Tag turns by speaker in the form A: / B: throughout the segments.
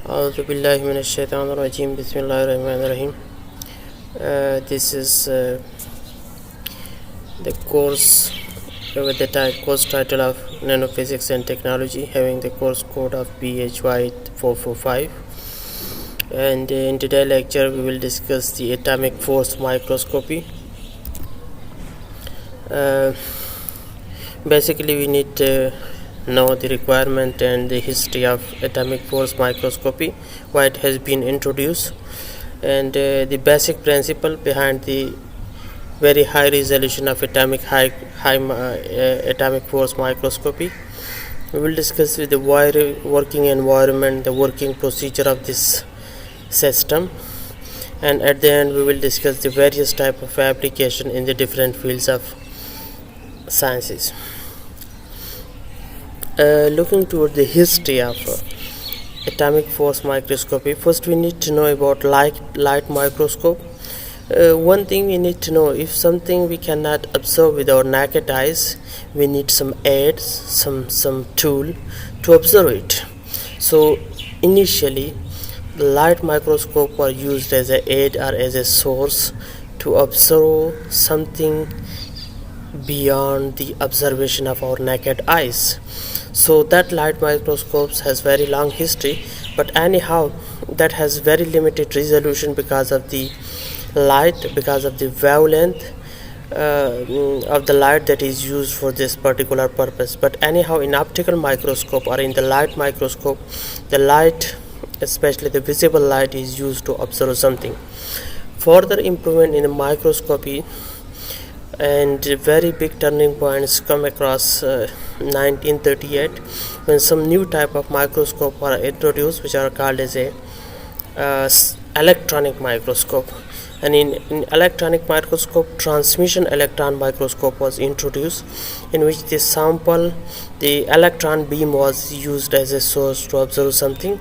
A: أعوذ بالله من الشيطان الرجيم بسم الله الرحمن الرحيم. This is the course with the course title of Nanophysics and Technology, having the course code of PHY445. And in today's lecture we will discuss the atomic force microscopy. Basically we need to know the requirement and the history of atomic force microscopy, why it has been introduced, and the basic principle behind the very high resolution of atomic force microscopy. We will discuss with the working environment, the working procedure of this system, and at the end we will discuss the various type of application in the different fields of sciences. Looking toward the history of atomic force microscopy, first we need to know about light microscope. One thing we need to know, if something we cannot observe with our naked eyes, we need some aids, some tool to observe it. So initially the light microscope were used as an aid or as a source to observe something beyond the observation of our naked eyes. So that light microscopes has very long history, but anyhow that has very limited resolution because of the light, because of the wavelength of the light that is used for this particular purpose. But anyhow, in optical microscope or in the light microscope, the light, especially the visible light, is used to observe something. Further improvement in the microscopy and very big turning points come across 1938, when some new type of microscope were introduced, which are called as a electronic microscope. And in electronic microscope, transmission electron microscope was introduced, in which the electron beam was used as a source to observe something,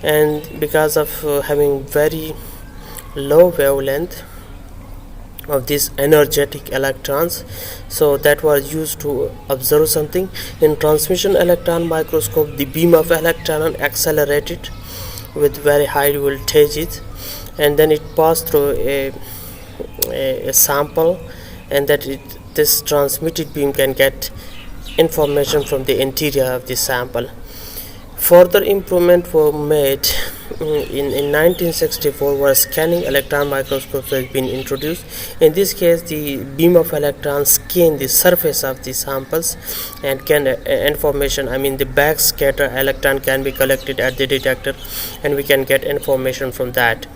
A: and because of having very low wavelength of these energetic electrons, so that was used to observe something. In transmission electron microscope, the beam of electron accelerated with very high voltages, and then it passed through a sample, and this transmitted beam can get information from the interior of the sample. Further improvement were made in 1964, where scanning electron microscopes has been introduced. In this case, the beam of electrons scan the surface of the samples and can the backscatter electron can be collected at the detector, and we can get information from that.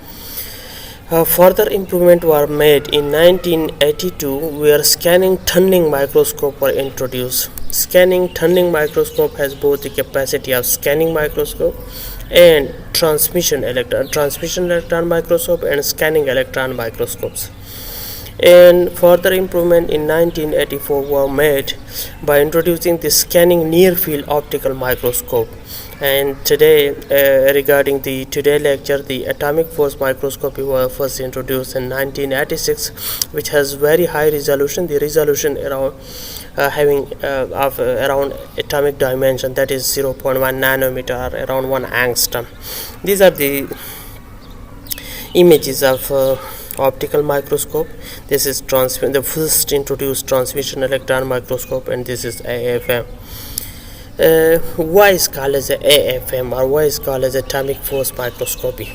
A: Further improvement were made in 1982, where scanning tunneling microscope were introduced. Scanning tunneling microscope has both the capacity of scanning microscope and transmission electron microscope and scanning electron microscopes. And further improvement in 1984 were made by introducing the scanning near field optical microscope. And today, regarding the today lecture, the atomic force microscopy was first introduced in 1986, which has very high resolution. The resolution around around atomic dimension, that is 0.1 nanometer, or around 1 angstrom. These are the images of optical microscope. This is the first introduced transmission electron microscope, and this is AFM. Why is called as AFM, or why is called as atomic force microscopy?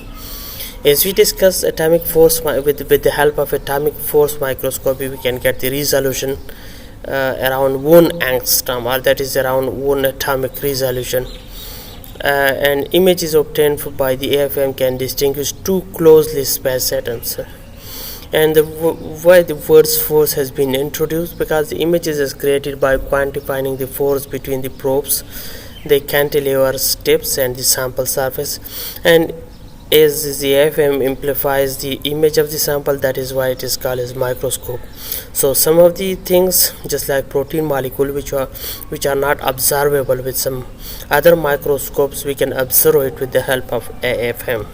A: As we discuss atomic force with the help of atomic force microscopy, we can get the resolution around 1 angstrom, or that is around 1 atomic resolution. And images obtained by the AFM can distinguish two closely spaced atoms. And why the word force has been introduced? Because the images is created by quantifying the force between the probes, the cantilever tips, and the sample surface. And as the AFM amplifies the image of the sample, that is why it is called as microscope. So some of the things, just like protein molecule, which are not observable with some other microscopes, we can observe it with the help of AFM.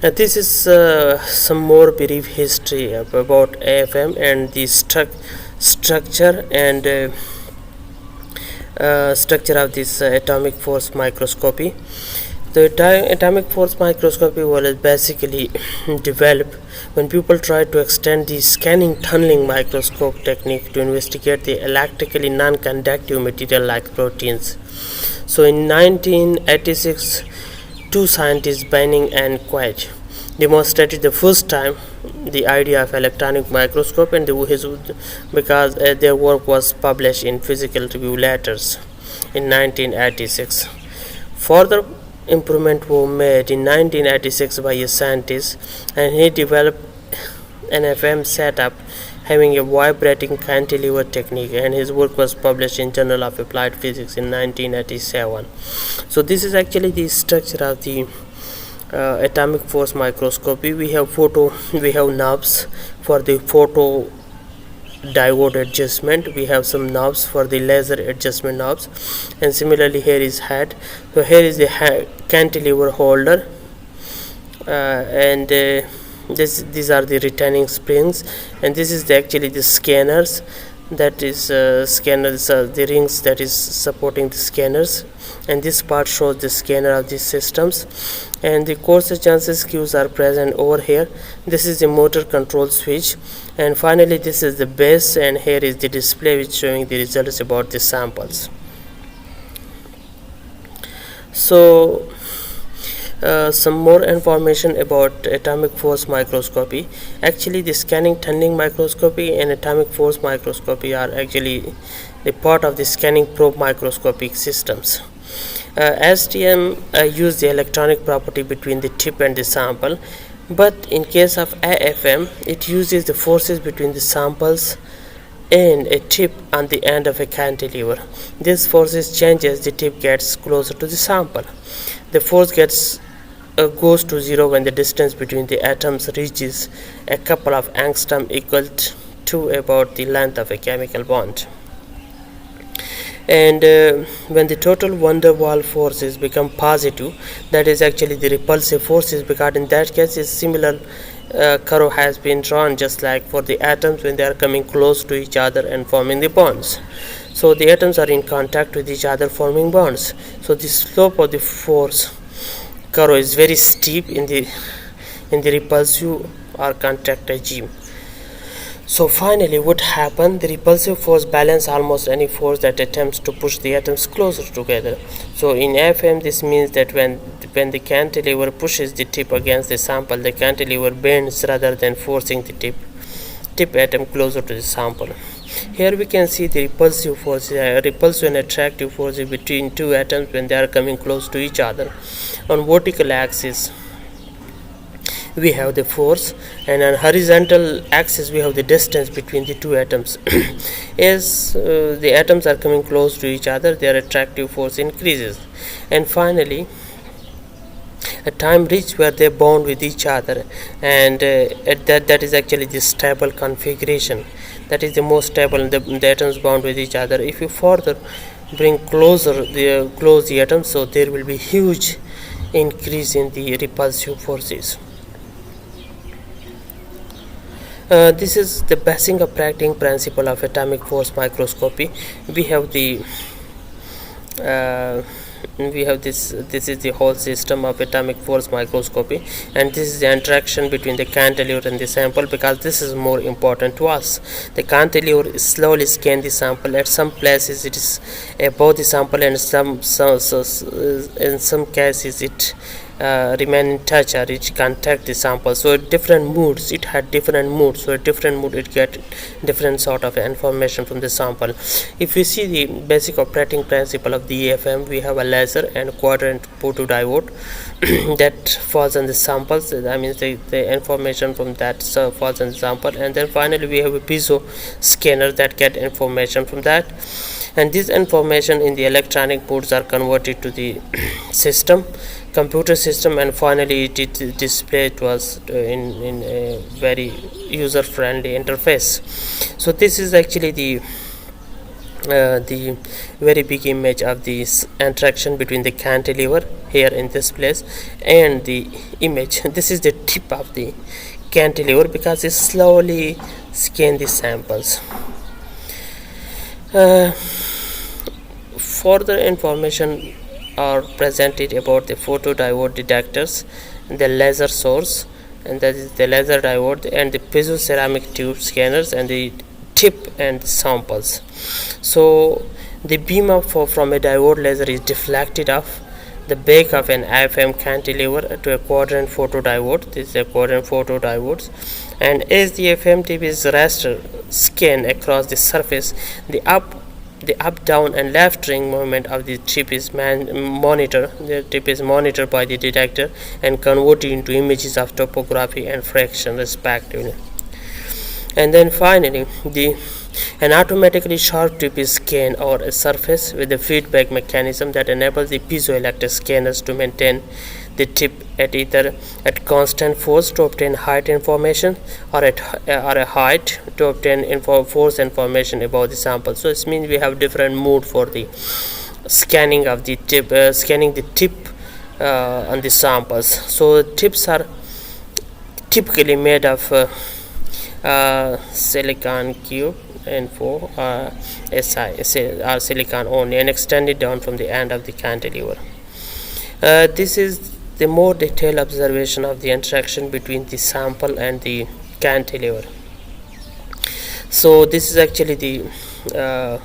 A: This is some more brief history about AFM and the structure and structure of this atomic force microscopy. The atomic force microscopy was basically developed when people tried to extend the scanning tunneling microscope technique to investigate the electrically non-conductive material like proteins. So in 1986, two scientists, Benning and Quach, demonstrated the first time the idea of electronic microscope, and because their work was published in Physical Review Letters in 1986. Further improvement were made in 1986 by a scientist, and he developed an FM setup having a vibrating cantilever technique, and his work was published in Journal of Applied Physics in 1987. So this is actually the structure of the atomic force microscopy. We have knobs for the photo diode adjustment, we have some knobs for the laser adjustment knobs, and similarly here is head. So here is the cantilever holder, and these are the retaining springs, and this is actually the scanners, that is the rings that is supporting the scanners, and this part shows the scanner of these systems, and the coarse chances cues are present over here. This is the motor control switch, and finally this is the base, and here is the display which showing the results about the samples. So some more information about atomic force microscopy. Actually, the scanning tunneling microscopy and atomic force microscopy are actually the part of the scanning probe microscopic systems. STM use the electronic property between the tip and the sample, but in case of AFM, it uses the forces between the samples and a tip on the end of a cantilever. This forces changes the tip gets closer to the sample. The force goes to zero when the distance between the atoms reaches a couple of angstrom, equal to about the length of a chemical bond. And when the total van der Waals forces become positive, that is actually the repulsive forces, because in that case a similar curve has been drawn, just like for the atoms when they are coming close to each other and forming the bonds. So the atoms are in contact with each other forming bonds. So the slope of the force curve is very steep in the repulsive or contact regime. So finally what happened, the repulsive force balance almost any force that attempts to push the atoms closer together. So in FM, this means that when the cantilever pushes the tip against the sample, the cantilever bends rather than forcing the tip atom closer to the sample. Here we can see the repulsive force, repulsive and attractive forces between two atoms when they are coming close to each other. On vertical axis we have the force, and on horizontal axis we have the distance between the two atoms. As the atoms are coming close to each other, their attractive force increases, and finally a time reached where they bond with each other, and at that is actually the stable configuration. That is the most stable, the atoms bond with each other. If you further bring close the atoms, so there will be huge increase in the repulsive forces. This is the basic operating principle of atomic force microscopy. We have this is the whole system of atomic force microscopy, and this is the interaction between the cantilever and the sample, because this is more important to us. The cantilever slowly scans the sample. At some places it is above the sample, and in some cases it remain in touch, or it contact the sample. So at different moods it had different moods, so at different mood it get different sort of information from the sample. If you see the basic operating principle of the EFM, we have a laser and quadrant photodiode that falls on the samples. That means the information from that falls on the sample, and then finally we have a piezo scanner that get information from that, and this information in the electronic modes are converted to the computer system, and finally it displayed to us in a very user friendly interface. So this is actually the very big image of this interaction between the cantilever here in this place and the image. This is the tip of the cantilever, because it slowly scans the samples. Further information are presented about the photodiode detectors, the laser source, and that is the laser diode, and the piezoceramic tube scanners, and the tip and samples. So the beam from a diode laser is deflected off the back of an AFM cantilever to a quadrant photodiode. This is a quadrant photodiode, and as the FM tip is raster scan across the surface, the up, down, and left ring movement of the tip is monitored. The tip is monitored by the detector and converted into images of topography and fraction respectively. And then finally, an automatically sharp tip is scanned over a surface with a feedback mechanism that enables the piezoelectric scanners to maintain the tip at either at constant force to obtain height information, or at a height to obtain force information about the sample. So it means we have different mode for the scanning of the tip, on the samples. So tips are typically made of silicon cube and for Si or silicon only, and extended down from the end of the cantilever. This is the more detailed observation of the interaction between the sample and the cantilever. So this is actually the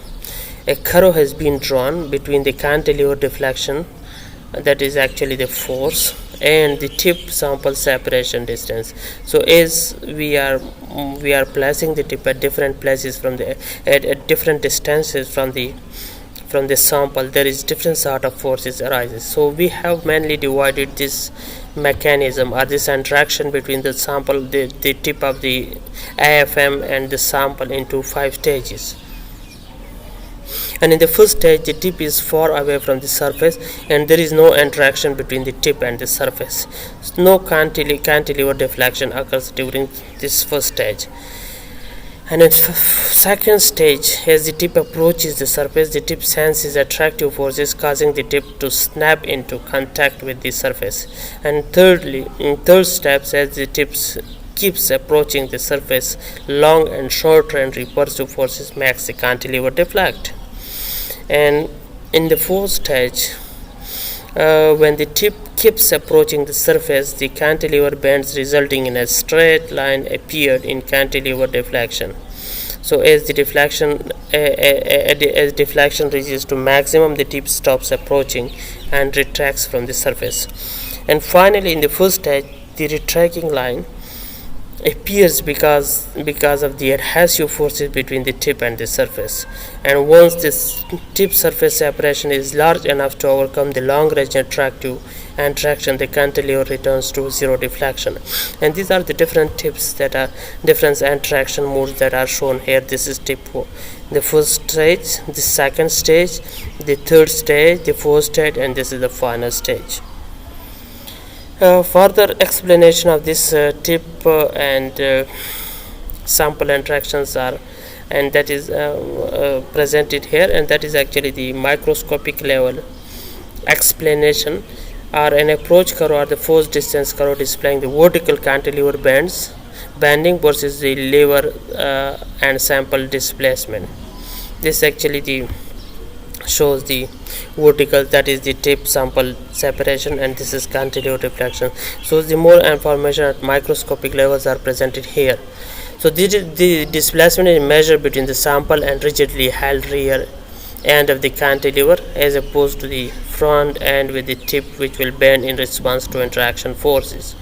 A: a curve has been drawn between the cantilever deflection, that is actually the force, and the tip sample separation distance. So as we are placing the tip at different places at different distances from the sample, there is different sort of forces arises. So we have mainly divided this mechanism or this interaction between the sample, the tip of the AFM and the sample, into 5 stages. And in the first stage, the tip is far away from the surface and there is no interaction between the tip and the surface. No cantilever deflection occurs during this first stage. And in second stage, as the tip approaches the surface, the tip senses attractive forces causing the tip to snap into contact with the surface. And thirdly, in third steps, as the tip keeps approaching the surface, long and short range repulsive forces makes the cantilever deflect. And in the fourth stage, when the tip keeps approaching the surface, the cantilever bends, resulting in a straight line appeared in cantilever deflection. So as the deflection reaches to maximum, the tip stops approaching and retracts from the surface. And finally, in the first stage, the retracting line appears because of the adhesive forces between the tip and the surface. And once this tip surface separation is large enough to overcome the long range attractive interaction, the cantilever returns to zero deflection. And these are the different tips that are different interaction modes that are shown here. This is tip 4, the first stage, the second stage, the third stage, the fourth stage, and this is the final stage. Further explanation of this tip and sample interactions are, and that is presented here, and that is actually the microscopic level explanation, or an approach curve or the force distance curve displaying the vertical cantilever bending versus the lever and sample displacement. This actually shows the vertical, that is the tip sample separation, and this is cantilever deflection. So the more information at microscopic levels are presented here. So the displacement is measured between the sample and rigidly held rear end of the cantilever, as opposed to the front end with the tip, which will bend in response to interaction forces.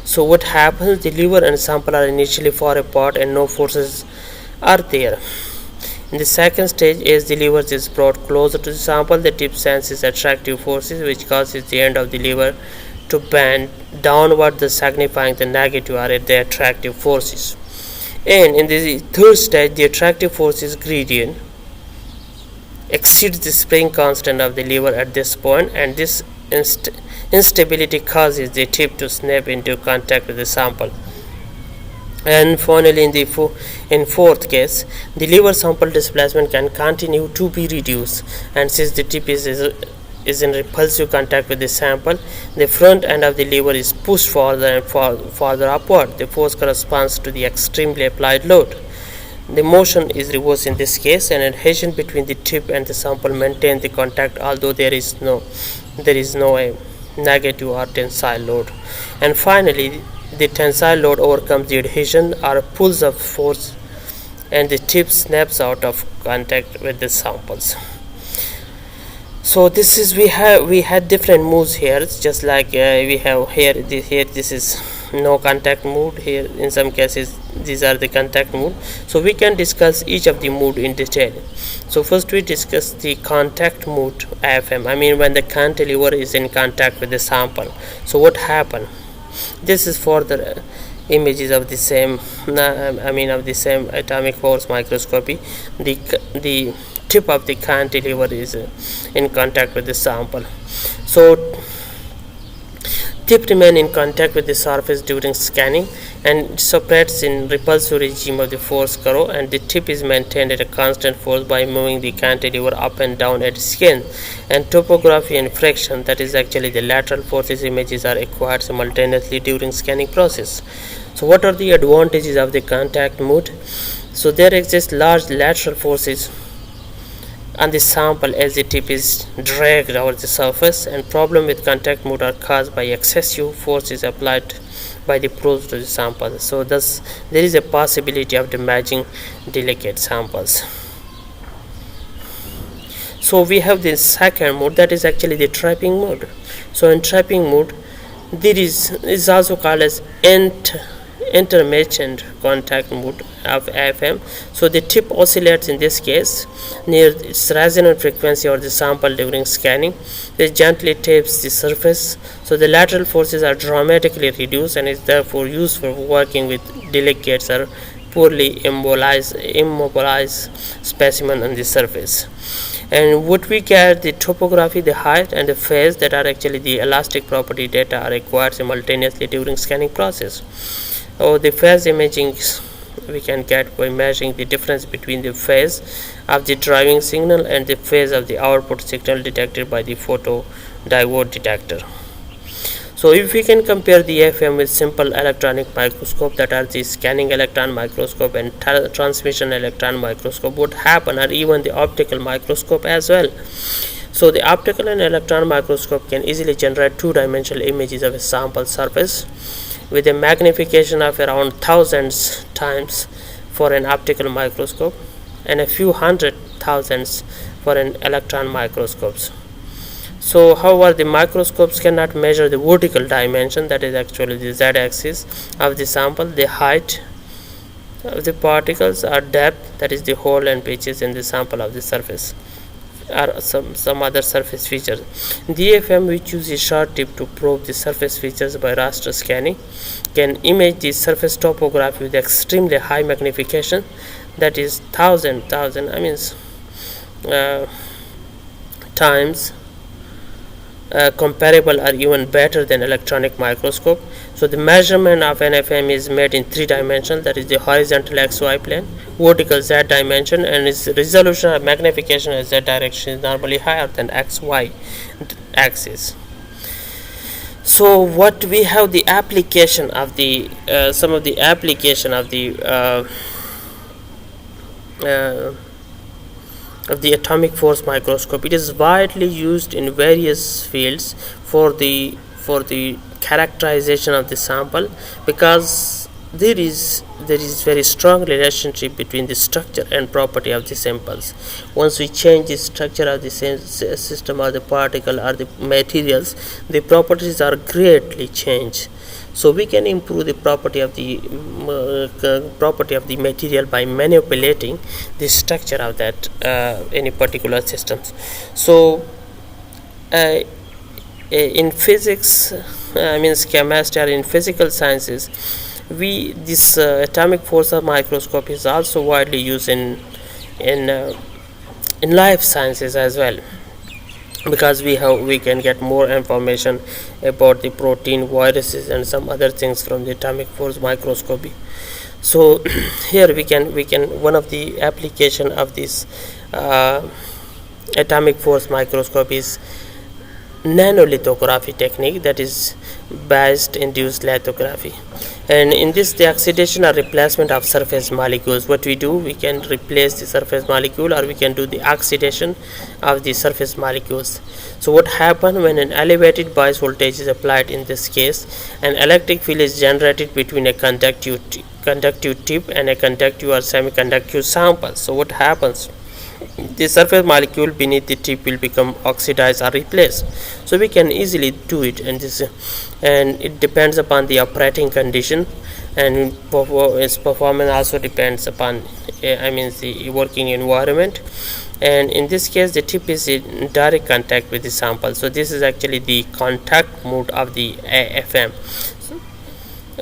A: So what happens, the lever and sample are initially far apart and no forces are there. In the second stage, as the lever is brought closer to the sample, the tip senses attractive forces, which causes the end of the lever to bend downward, thus signifying the negative or the attractive forces. And in the third stage, the attractive forces gradient exceeds the spring constant of the lever at this point, and this instability causes the tip to snap into contact with the sample. And finally, in fourth case, the lever sample displacement can continue to be reduced, and since the tip is in repulsive contact with the sample, the front end of the lever is pushed farther and farther upward. The force corresponds to the extremely applied load. The motion is reversed in this case, and adhesion between the tip and the sample maintains the contact, although there is no there is no negative or tensile load. And finally, the tensile load overcomes the adhesion or pulls of force, and the tip snaps out of contact with the samples. So this is we had different modes here. It's just like we have here this is no contact mode. Here in some cases these are the contact mode. So we can discuss each of the mode in detail. So first we discuss the contact mode AFM. I mean, when the cantilever is in contact with the sample. So what happened? This is for the images of the same of the same atomic force microscopy. The tip of the cantilever is in contact with the sample. So tip remain in contact with the surface during scanning and separates in repulsive regime of the force curve, and the tip is maintained at a constant force by moving the cantilever up and down at skin. And topography and friction, that is actually the lateral forces images, are acquired simultaneously during scanning process. So what are the advantages of the contact mode? So there exist large lateral forces on the sample as the tip is dragged over the surface, and problem with contact mode are caused by excessive forces applied by the probes to the sample. So thus there is a possibility of damaging delicate samples. So we have the second mode, that is actually the trapping mode. So in trapping mode, there is also called as intermittent contact mode of AFM. So the tip oscillates in this case near its resonant frequency or the sample during scanning. It gently taps the surface, so the lateral forces are dramatically reduced and is therefore used for working with delicates or poorly immobilized specimen on the surface. And what we get, the topography, the height and the phase, that are actually the elastic property data, are acquired simultaneously during scanning process. The phase imaging we can get by measuring the difference between the phase of the driving signal and the phase of the output signal detected by the photodiode detector. So if we can compare the AFM with simple electronic microscope, that are the scanning electron microscope and transmission electron microscope, what happen, or even the optical microscope as well. So the optical and electron microscope can easily generate two-dimensional images of a sample surface with a magnification of around thousands times for an optical microscope and a few hundred thousands for an electron microscopes. So however, the microscopes cannot measure the vertical dimension, that is actually the z-axis of the sample, the height of the particles, or depth, that is the hole and pitches in the sample of the surface, or some other surface features. The AFM, which uses a short tip to probe the surface features by raster scanning, can image the surface topography with extremely high magnification, that is thousand times comparable or even better than electronic microscope. So the measurement of an AFM is made in three dimensions, that is the horizontal XY plane, vertical Z dimension, and its resolution or magnification in Z direction is normally higher than XY axis. So what we have, the application of the some of the application of the atomic force microscope. It is widely used in various fields for the characterization of the sample, because there is very strong relationship between the structure and property of the samples. Once we change the structure of the system or the particle or the materials, the properties are greatly changed. So we can improve the property of the material by manipulating the structure of that any particular systems. So in physics, chemistry, or in physical sciences, this atomic force microscope is also widely used in life sciences as well, because we can get more information about the protein, viruses and some other things from the atomic force microscopy. So here we can one of the application of this atomic force microscope is nanolithography technique, that is biased induced lithography. And in this, the oxidation or replacement of surface molecules, what we do, we can replace the surface molecule or we can do the oxidation of the surface molecules. So what happens when an elevated bias voltage is applied? In this case, an electric field is generated between a conductive tip and a conductive or semiconductive sample. So what happens? The surface molecule beneath the tip will become oxidized or replaced. So we can easily do it, and it depends upon the operating condition, and its performance also depends upon the working environment. And in this case, the tip is in direct contact with the sample. So this is actually the contact mode of the AFM.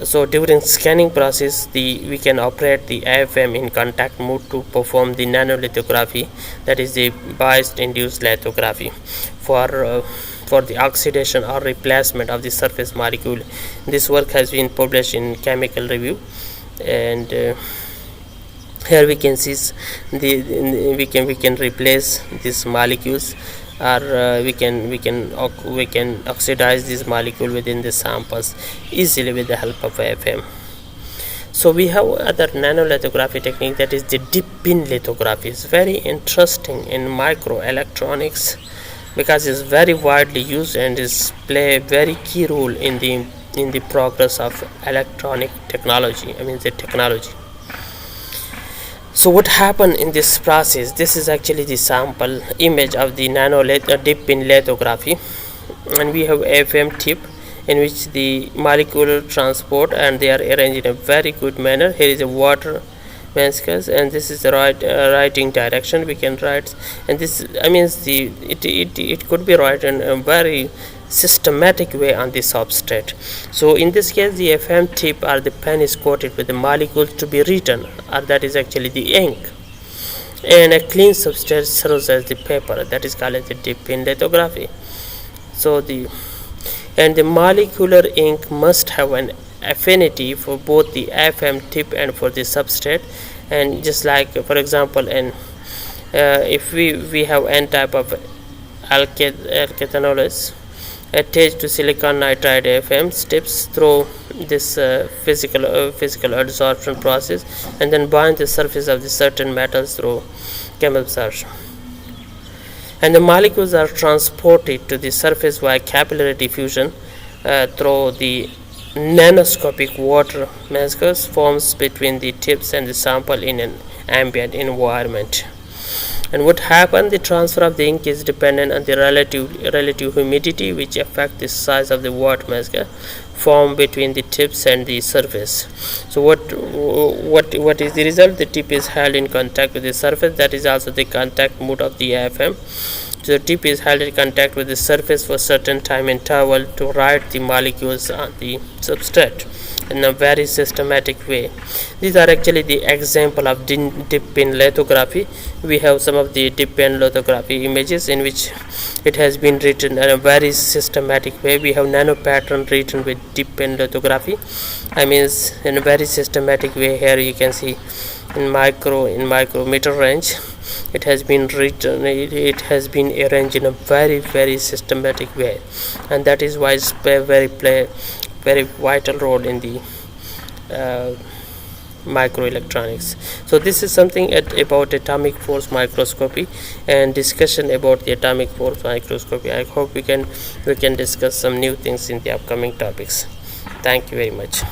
A: So during scanning process, we can operate the AFM in contact mode to perform the nanolithography, that is the bias induced lithography, for the oxidation or replacement of the surface molecule. This work has been published in Chemical Review, and here we can see we can replace these molecules, or we can oxidize this molecule within the samples easily with the help of AFM. So we have other nanolithography technique, that is the dip pin lithography. It's very interesting in microelectronics because it's very widely used and is play a very key role in the progress of electronic technology, the technology. So what happened in this process? This is actually the sample image of the dip pin lithography, and we have AFM tip in which the molecular transport, and they are arranged in a very good manner. Here is a water maskers, and this is the writing direction. We can write, and this it could be written in a very systematic way on the substrate. So in this case, the FM tip or the pen is coated with the molecules to be written, or that is actually the ink, and a clean substrate serves as the paper, that is called as the dip pin lithography. So the molecular ink must have an affinity for both the FM tip and for the substrate. And just like, for example, if we have n type of alkethanols attached to silicon nitride AFM strips through this physical adsorption process, and then bind the surface of the certain metals through chemical absorption, and the molecules are transported to the surface via capillary diffusion through the nanoscopic water maskers forms between the tips and the sample in an ambient environment. And what happened? The transfer of the ink is dependent on the relative humidity, which affect the size of the water masker formed between the tips and the surface. So what is the result? The tip is held in contact with the surface. That is also the contact mode of the AFM. So the tip is held in contact with the surface for certain time interval to write the molecules on the substrate in a very systematic way. These are actually the example of dip pin lithography. We have some of the dip pin lithography images in which it has been written in a very systematic way. We have nano pattern written with dip pin lithography. In a very systematic way. Here you can see in micrometer range. It has been written. It has been arranged in a very systematic way, and that is why it's play very vital role in the microelectronics. So this is something about atomic force microscopy and discussion about the atomic force microscopy. I hope we can discuss some new things in the upcoming topics. Thank you very much.